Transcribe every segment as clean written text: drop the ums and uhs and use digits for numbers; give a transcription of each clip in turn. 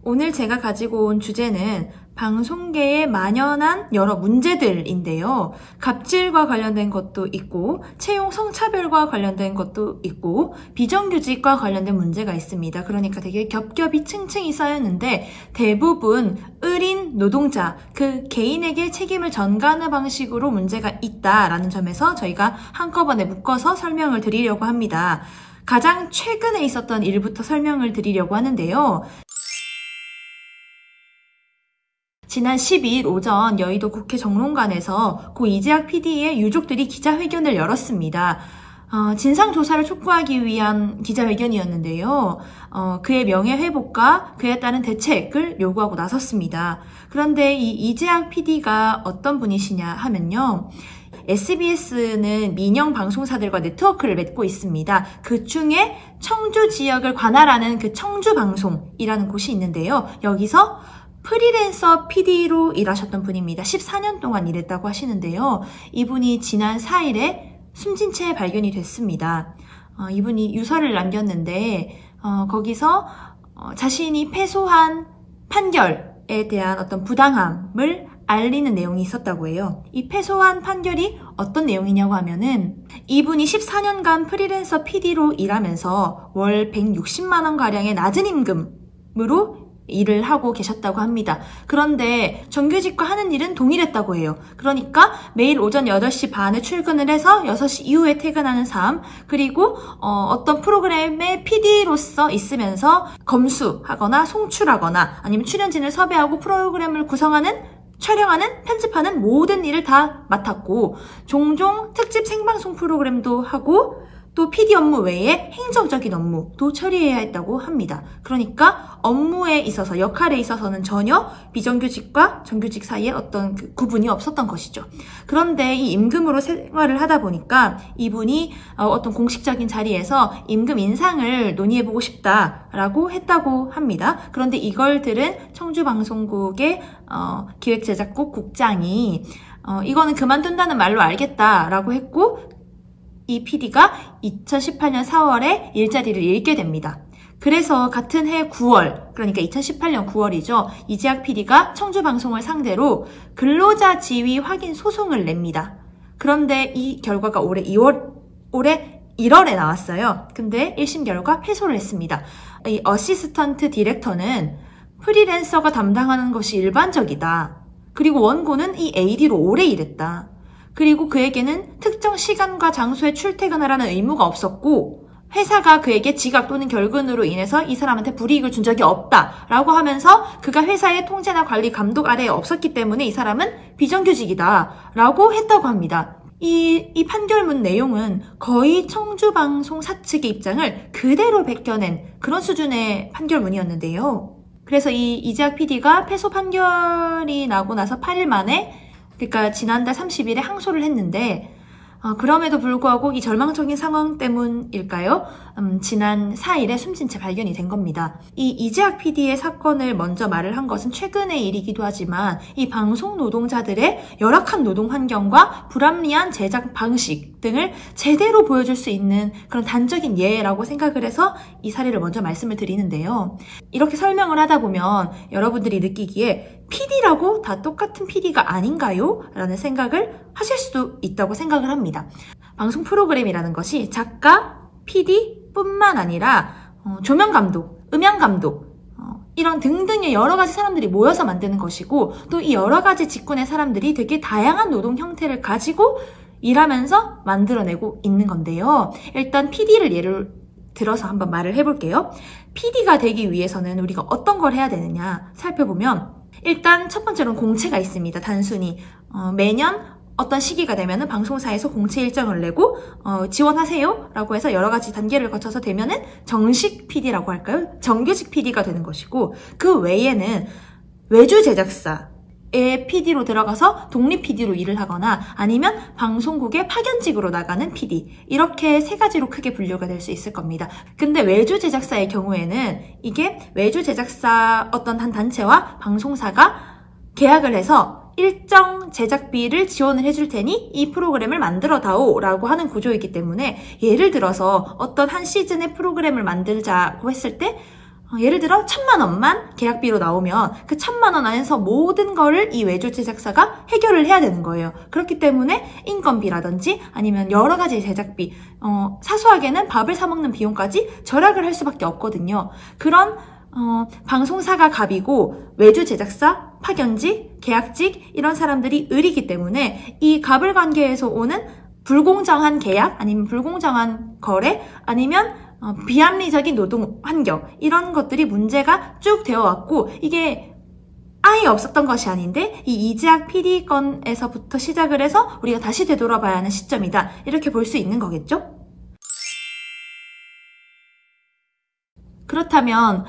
오늘 제가 가지고 온 주제는 방송계에 만연한 여러 문제들인데요. 갑질과 관련된 것도 있고, 채용 성차별과 관련된 것도 있고, 비정규직과 관련된 문제가 있습니다. 그러니까 되게 겹겹이 층층이 쌓였는데 대부분 을인 노동자, 그 개인에게 책임을 전가하는 방식으로 문제가 있다라는 점에서 저희가 한꺼번에 묶어서 설명을 드리려고 합니다. 가장 최근에 있었던 일부터 설명을 드리려고 하는데요. 지난 12일 오전 여의도 국회 정론관에서 고 이재학 PD의 유족들이 기자회견을 열었습니다. 진상조사를 촉구하기 위한 기자회견이었는데요. 그의 명예회복과 그에 따른 대책을 요구하고 나섰습니다. 그런데 이 이재학 PD가 어떤 분이시냐 하면요. SBS는 민영 방송사들과 네트워크를 맺고 있습니다. 그 중에 청주 지역을 관할하는 그 청주방송이라는 곳이 있는데요. 여기서 프리랜서 PD로 일하셨던 분입니다. 14년 동안 일했다고 하시는데요. 이분이 지난 4일에 숨진 채 발견이 됐습니다. 이분이 유서를 남겼는데 거기서 자신이 패소한 판결에 대한 어떤 부당함을 알리는 내용이 있었다고 해요. 이 패소한 판결이 어떤 내용이냐고 하면은 이분이 14년간 프리랜서 PD로 일하면서 월 160만 원가량의 낮은 임금으로 일을 하고 계셨다고 합니다. 그런데 정규직과 하는 일은 동일했다고 해요. 그러니까 매일 오전 8시 반에 출근을 해서 6시 이후에 퇴근하는 삶, 그리고 어떤 프로그램의 PD로서 있으면서 검수하거나 송출하거나 아니면 출연진을 섭외하고 프로그램을 구성하는, 촬영하는, 편집하는 모든 일을 다 맡았고, 종종 특집 생방송 프로그램도 하고 또 PD 업무 외에 행정적인 업무도 처리해야 했다고 합니다. 그러니까 업무에 있어서, 역할에 있어서는 전혀 비정규직과 정규직 사이에 어떤 그 구분이 없었던 것이죠. 그런데 이 임금으로 생활을 하다 보니까 이분이 어떤 공식적인 자리에서 임금 인상을 논의해보고 싶다라고 했다고 합니다. 그런데 이걸 들은 청주방송국의 기획제작국 국장이 이거는 그만둔다는 말로 알겠다라고 했고, 이 PD가 2018년 4월에 일자리를 잃게 됩니다. 그래서 같은 해 9월, 그러니까 2018년 9월이죠. 이재학 PD가 청주방송을 상대로 근로자 지위 확인 소송을 냅니다. 그런데 이 결과가 올해 1월에 나왔어요. 근데 1심 결과 패소를 했습니다. 이 어시스턴트 디렉터는 프리랜서가 담당하는 것이 일반적이다. 그리고 원고는 이 AD로 오래 일했다. 그리고 그에게는 특정 시간과 장소에 출퇴근하라는 의무가 없었고, 회사가 그에게 지각 또는 결근으로 인해서 이 사람한테 불이익을 준 적이 없다라고 하면서 그가 회사의 통제나 관리 감독 아래에 없었기 때문에 이 사람은 비정규직이다라고 했다고 합니다. 이 판결문 내용은 거의 청주방송 사측의 입장을 그대로 베껴낸 그런 수준의 판결문이었는데요. 그래서 이 이재학 PD가 패소 판결이 나고 나서 8일 만에, 그러니까 지난달 30일에 항소를 했는데 그럼에도 불구하고 이 절망적인 상황 때문일까요? 지난 4일에 숨진 채 발견이 된 겁니다. 이 이재학 PD의 사건을 먼저 말을 한 것은 최근의 일이기도 하지만 이 방송 노동자들의 열악한 노동 환경과 불합리한 제작 방식 등을 제대로 보여줄 수 있는 그런 단적인 예라고 생각을 해서 이 사례를 먼저 말씀을 드리는데요. 이렇게 설명을 하다 보면 여러분들이 느끼기에 PD라고 다 똑같은 PD가 아닌가요? 라는 생각을 하실 수도 있다고 생각을 합니다. 방송 프로그램이라는 것이 작가, PD 뿐만 아니라 조명감독, 음향감독 이런 등등의 여러 가지 사람들이 모여서 만드는 것이고, 또 이 여러 가지 직군의 사람들이 되게 다양한 노동 형태를 가지고 일하면서 만들어내고 있는 건데요. 일단 PD를 예를 들어서 한번 말을 해볼게요. PD가 되기 위해서는 우리가 어떤 걸 해야 되느냐 살펴보면, 일단 첫 번째로는 공채가 있습니다. 단순히 매년 어떤 시기가 되면은 방송사에서 공채 일정을 내고 지원하세요 라고 해서 여러 가지 단계를 거쳐서 되면은 정식 PD라고 할까요? 정규직 PD가 되는 것이고, 그 외에는 외주 제작사의 PD로 들어가서 독립 PD로 일을 하거나 아니면 방송국의 파견직으로 나가는 PD, 이렇게 세 가지로 크게 분류가 될 수 있을 겁니다. 근데 외주 제작사의 경우에는 이게 외주 제작사 어떤 한 단체와 방송사가 계약을 해서 일정 제작비를 지원을 해줄 테니 이 프로그램을 만들어다오 라고 하는 구조이기 때문에, 예를 들어서 어떤 한 시즌의 프로그램을 만들자고 했을 때 예를 들어 1,000만 원만 계약비로 나오면 그 1,000만 원 안에서 모든 거를 이 외주 제작사가 해결을 해야 되는 거예요. 그렇기 때문에 인건비라든지 아니면 여러 가지 제작비, 사소하게는 밥을 사 먹는 비용까지 절약을 할 수밖에 없거든요. 그런 방송사가 갑이고 외주 제작사, 파견직, 계약직 이런 사람들이 을이기 때문에 이 갑을 관계에서 오는 불공정한 계약 아니면 불공정한 거래 아니면 비합리적인 노동 환경 이런 것들이 문제가 쭉 되어 왔고 이게 아예 없었던 것이 아닌데 이 이재학 PD 건에서부터 시작을 해서 우리가 다시 되돌아봐야 하는 시점이다 이렇게 볼 수 있는 거겠죠? 그렇다면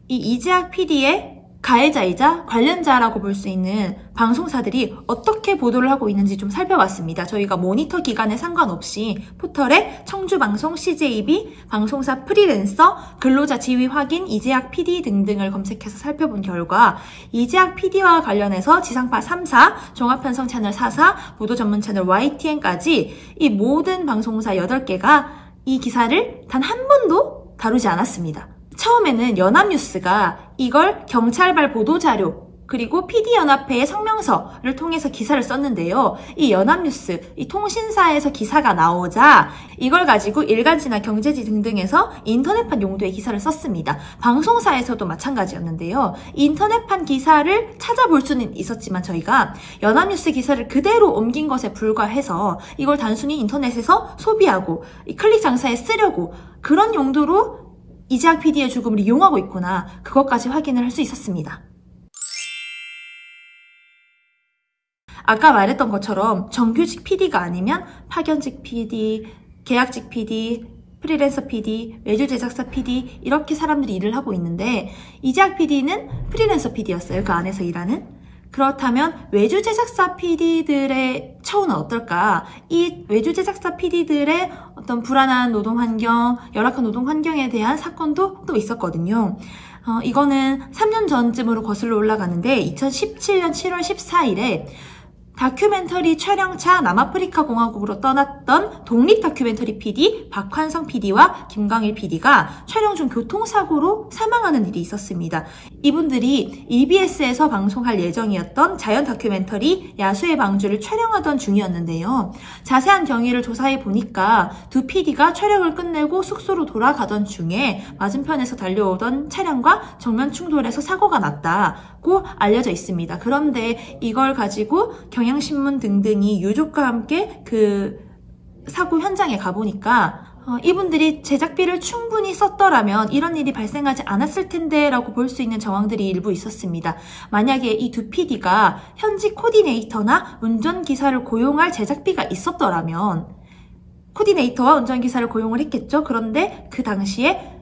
이 이재학 PD의 가해자이자 관련자라고 볼 수 있는 방송사들이 어떻게 보도를 하고 있는지 좀 살펴봤습니다. 저희가 모니터 기간에 상관없이 포털에 청주방송, CJB, 방송사 프리랜서, 근로자 지위 확인, 이재학 PD 등등을 검색해서 살펴본 결과 이재학 PD와 관련해서 지상파 3사, 종합편성 채널 4사, 보도 전문 채널 YTN까지 이 모든 방송사 8개가 이 기사를 단 한 번도 다루지 않았습니다. 처음에는 연합뉴스가 이걸 경찰발 보도자료 그리고 PD연합회의 성명서를 통해서 기사를 썼는데요. 이 연합뉴스, 이 통신사에서 기사가 나오자 이걸 가지고 일간지나 경제지 등등에서 인터넷판 용도의 기사를 썼습니다. 방송사에서도 마찬가지였는데요. 인터넷판 기사를 찾아볼 수는 있었지만 저희가 연합뉴스 기사를 그대로 옮긴 것에 불과해서 이걸 단순히 인터넷에서 소비하고 이 클릭 장사에 쓰려고 그런 용도로 이재학 PD의 죽음을 이용하고 있구나 그것까지 확인을 할 수 있었습니다. 아까 말했던 것처럼 정규직 PD가 아니면 파견직 PD, 계약직 PD, 프리랜서 PD, 외주 제작사 PD 이렇게 사람들이 일을 하고 있는데 이재학 PD는 프리랜서 PD였어요. 그 안에서 일하는. 그렇다면 외주 제작사 PD들의 처우는 어떨까? 이 외주 제작사 PD들의 어떤 불안한 노동 환경, 열악한 노동 환경에 대한 사건도 또 있었거든요. 이거는 3년 전쯤으로 거슬러 올라가는데 2017년 7월 14일에 다큐멘터리 촬영차 남아프리카 공화국으로 떠났던 독립 다큐멘터리 PD 박환성 PD와 김광일 PD가 촬영 중 교통사고로 사망하는 일이 있었습니다. 이분들이 EBS에서 방송할 예정이었던 자연 다큐멘터리 야수의 방주를 촬영하던 중이었는데요. 자세한 경위를 조사해 보니까 두 PD가 촬영을 끝내고 숙소로 돌아가던 중에 맞은편에서 달려오던 차량과 정면 충돌해서 사고가 났다고 알려져 있습니다. 그런데 이걸 가지고 경향신문 등등이 유족과 함께 그 사고 현장에 가보니까 이분들이 제작비를 충분히 썼더라면 이런 일이 발생하지 않았을 텐데 라고 볼 수 있는 정황들이 일부 있었습니다. 만약에 이 두 PD가 현직 코디네이터나 운전기사를 고용할 제작비가 있었더라면 코디네이터와 운전기사를 고용을 했겠죠. 그런데 그 당시에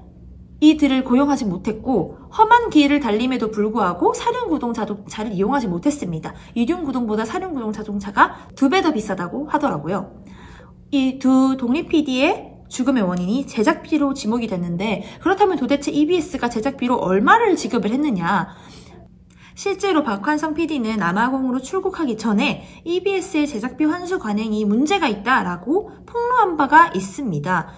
이들을 고용하지 못했고 험한 길을 달림에도 불구하고 사륜구동 자동차를 이용하지 못했습니다. 이륜구동보다 사륜구동 자동차가 2배 더 비싸다고 하더라고요. 이 두 독립 PD의 죽음의 원인이 제작비로 지목이 됐는데 그렇다면 도대체 EBS가 제작비로 얼마를 지급을 했느냐? 실제로 박환성 PD는 남아공으로 출국하기 전에 EBS의 제작비 환수 관행이 문제가 있다라고 폭로한 바가 있습니다.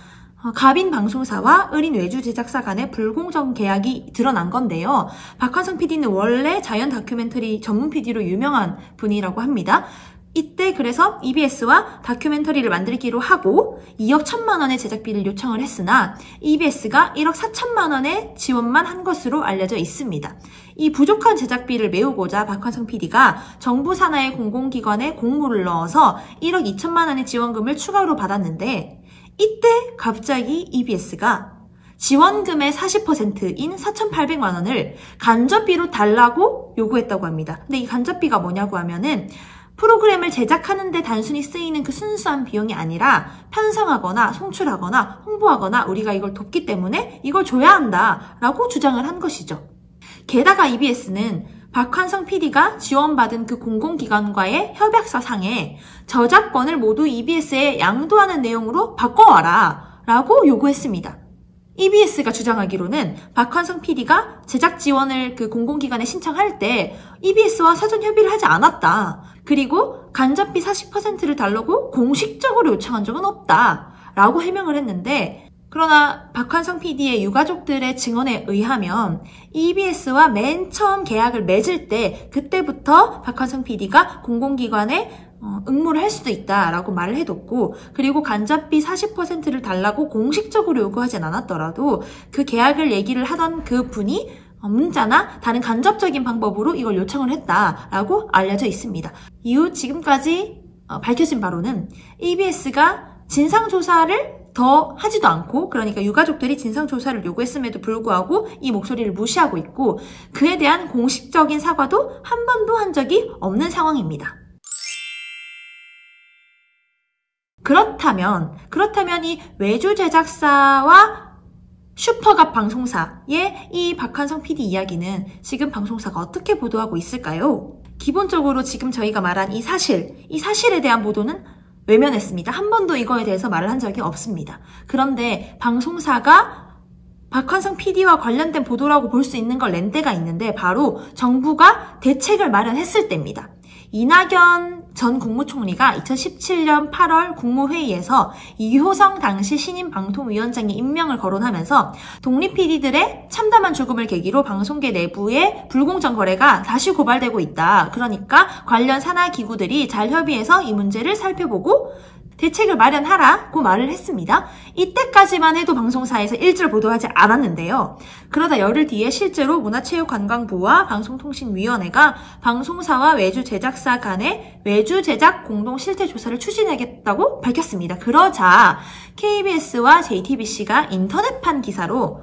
갑인 방송사와 을인 외주 제작사 간의 불공정 계약이 드러난 건데요. 박환성 PD는 원래 자연 다큐멘터리 전문 PD로 유명한 분이라고 합니다. 이때 그래서 EBS와 다큐멘터리를 만들기로 하고 2억 1천만 원의 제작비를 요청을 했으나 EBS가 1억 4천만 원의 지원만 한 것으로 알려져 있습니다. 이 부족한 제작비를 메우고자 박환성 PD가 정부 산하의 공공기관에 공모를 넣어서 1억 2천만 원의 지원금을 추가로 받았는데 이때 갑자기 EBS가 지원금의 40%인 4,800만 원을 간접비로 달라고 요구했다고 합니다. 근데 이 간접비가 뭐냐고 하면은 프로그램을 제작하는 데 단순히 쓰이는 그 순수한 비용이 아니라 편성하거나 송출하거나 홍보하거나 우리가 이걸 돕기 때문에 이걸 줘야 한다라고 주장을 한 것이죠. 게다가 EBS는 박환성 PD가 지원받은 그 공공기관과의 협약서상에 저작권을 모두 EBS에 양도하는 내용으로 바꿔와라 라고 요구했습니다. EBS가 주장하기로는 박환성 PD가 제작 지원을 그 공공기관에 신청할 때 EBS와 사전 협의를 하지 않았다. 그리고 간접비 40%를 달라고 공식적으로 요청한 적은 없다. 라고 해명을 했는데 그러나 박환성 PD의 유가족들의 증언에 의하면 EBS와 맨 처음 계약을 맺을 때 그때부터 박환성 PD가 공공기관에 응모를 할 수도 있다라고 말을 해뒀고, 그리고 간접비 40%를 달라고 공식적으로 요구하진 않았더라도 그 계약을 얘기를 하던 그 분이 문자나 다른 간접적인 방법으로 이걸 요청을 했다라고 알려져 있습니다. 이후 지금까지 밝혀진 바로는 EBS가 진상조사를 더 하지도 않고, 그러니까 유가족들이 진상조사를 요구했음에도 불구하고 이 목소리를 무시하고 있고, 그에 대한 공식적인 사과도 한 번도 한 적이 없는 상황입니다. 그렇다면 이 외주 제작사와 슈퍼갑 방송사의 이 박환성 PD 이야기는 지금 방송사가 어떻게 보도하고 있을까요? 기본적으로 지금 저희가 말한 이 사실에 대한 보도는 외면했습니다. 한 번도 이거에 대해서 말을 한 적이 없습니다. 그런데 방송사가 박환성 PD와 관련된 보도라고 볼 수 있는 걸 낸 때가 있는데, 바로 정부가 대책을 마련했을 때입니다. 이낙연 전 국무총리가 2017년 8월 국무회의에서 이효성 당시 신임 방통위원장의 임명을 거론하면서 독립 PD들의 참담한 죽음을 계기로 방송계 내부의 불공정 거래가 다시 고발되고 있다. 그러니까 관련 산하 기구들이 잘 협의해서 이 문제를 살펴보고 대책을 마련하라고 말을 했습니다. 이때까지만 해도 방송사에서 일절 보도하지 않았는데요. 그러다 열흘 뒤에 실제로 문화체육관광부와 방송통신위원회가 방송사와 외주 제작사 간의 외주 제작 공동 실태 조사를 추진하겠다고 밝혔습니다. 그러자 KBS와 JTBC가 인터넷판 기사로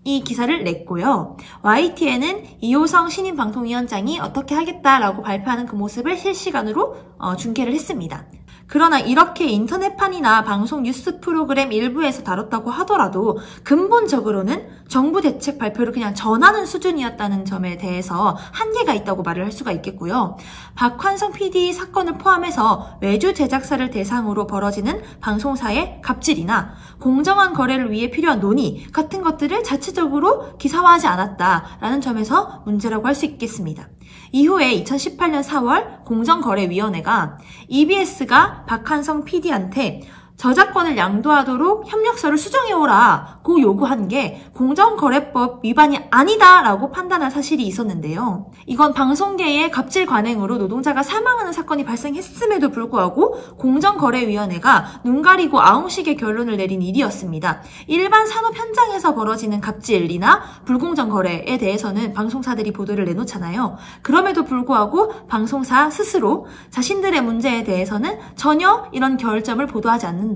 이 기사를 냈고요. YTN은 이효성 신임 방통위원장이 어떻게 하겠다라고 발표하는 그 모습을 실시간으로 중계를 했습니다. 그러나 이렇게 인터넷판이나 방송 뉴스 프로그램 일부에서 다뤘다고 하더라도 근본적으로는 정부 대책 발표를 그냥 전하는 수준이었다는 점에 대해서 한계가 있다고 말을 할 수가 있겠고요. 박환성 PD 사건을 포함해서 외주 제작사를 대상으로 벌어지는 방송사의 갑질이나 공정한 거래를 위해 필요한 논의 같은 것들을 자체적으로 기사화하지 않았다라는 점에서 문제라고 할 수 있겠습니다. 이후에 2018년 4월 공정거래위원회가 EBS가 박환성 PD한테 저작권을 양도하도록 협력서를 수정해오라고 요구한 게 공정거래법 위반이 아니다라고 판단한 사실이 있었는데요. 이건 방송계의 갑질 관행으로 노동자가 사망하는 사건이 발생했음에도 불구하고 공정거래위원회가 눈 가리고 아웅식의 결론을 내린 일이었습니다. 일반 산업 현장에서 벌어지는 갑질이나 불공정 거래에 대해서는 방송사들이 보도를 내놓잖아요. 그럼에도 불구하고 방송사 스스로 자신들의 문제에 대해서는 전혀 이런 결점을 보도하지 않는다라는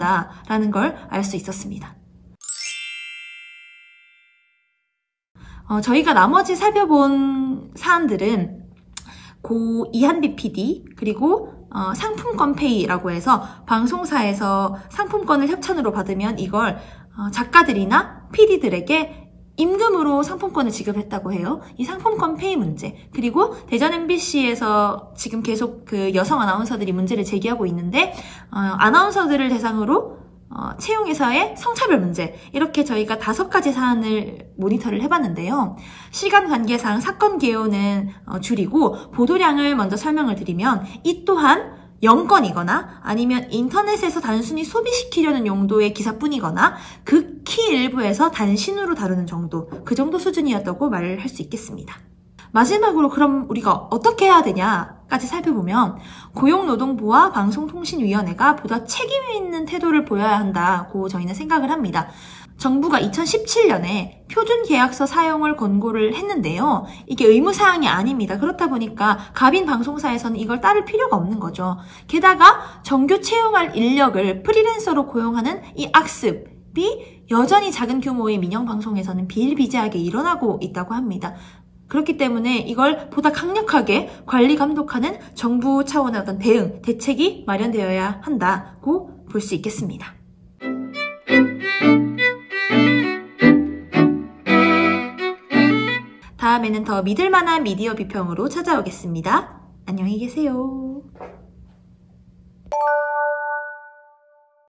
걸 알 수 있었습니다. 저희가 나머지 살펴본 사안들은 고 이한비 PD 그리고 상품권 페이라고 해서 방송사에서 상품권을 협찬으로 받으면 이걸 작가들이나 PD들에게 임금으로 상품권을 지급했다고 해요. 이 상품권 페이 문제, 그리고 대전 MBC에서 지금 계속 그 여성 아나운서들이 문제를 제기하고 있는데 아나운서들을 대상으로 채용에서의 성차별 문제, 이렇게 저희가 5가지 사안을 모니터를 해봤는데요. 시간 관계상 사건 개요는 줄이고 보도량을 먼저 설명을 드리면, 이 또한 0건이거나 아니면 인터넷에서 단순히 소비시키려는 용도의 기사뿐이거나 극히 일부에서 단신으로 다루는 정도, 그 정도 수준이었다고 말을 할 수 있겠습니다. 마지막으로 그럼 우리가 어떻게 해야 되냐까지 살펴보면, 고용노동부와 방송통신위원회가 보다 책임 있는 태도를 보여야 한다고 저희는 생각을 합니다. 정부가 2017년에 표준계약서 사용을 권고를 했는데요. 이게 의무사항이 아닙니다. 그렇다 보니까 갑인 방송사에서는 이걸 따를 필요가 없는 거죠. 게다가 정규 채용할 인력을 프리랜서로 고용하는 이 악습이 여전히 작은 규모의 민영방송에서는 비일비재하게 일어나고 있다고 합니다. 그렇기 때문에 이걸 보다 강력하게 관리 감독하는 정부 차원의 어떤 대응, 대책이 마련되어야 한다고 볼 수 있겠습니다. 다음에는 더 믿을만한 미디어 비평으로 찾아오겠습니다. 안녕히 계세요.